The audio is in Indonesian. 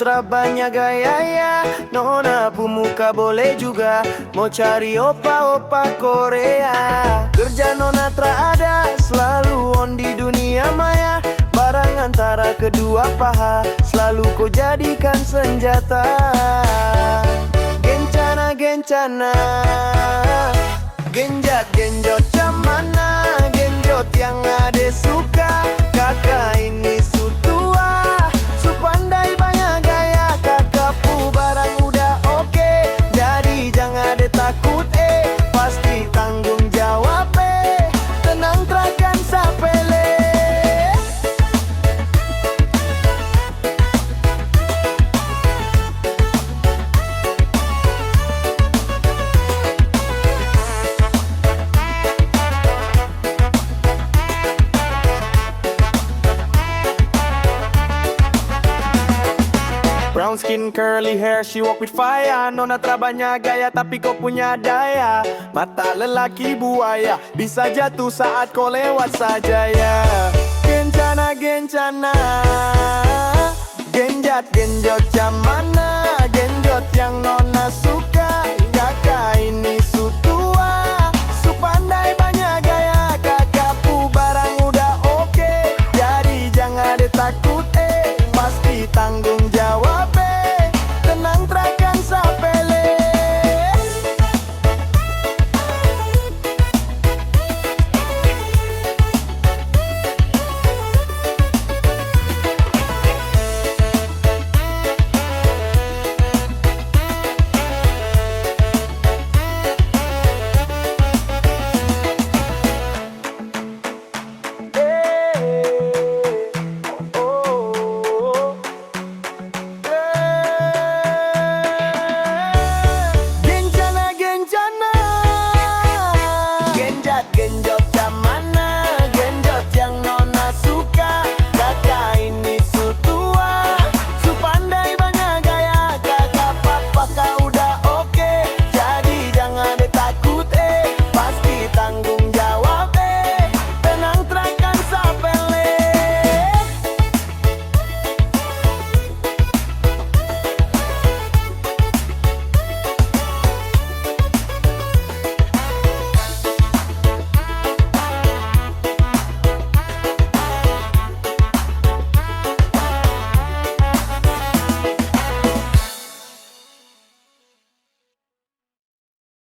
Natra banyak gaya ya, nona pemuka boleh juga. Mau cari opa-opa Korea, kerja Nonatra ada, selalu on di dunia maya. Barang antara kedua paha, selalu kau jadikan senjata. Gencana, gencana, genjat, genjot camana, genjot yang ade suka. Kakak ini sutua, supandai banyak gaya. Kakak pu barang udah oke, jadi jangan ade takut pasti tanggung jawab tenang terakan sapele. Brown skin, curly hair, she walk with fire. Nonatra banyak gaya, tapi kau punya daya. Mata lelaki buaya, bisa jatuh saat kau lewat saja ya. Gencana, gencana, genjat, genjot camana, genjot yang nona suka. Kakak ini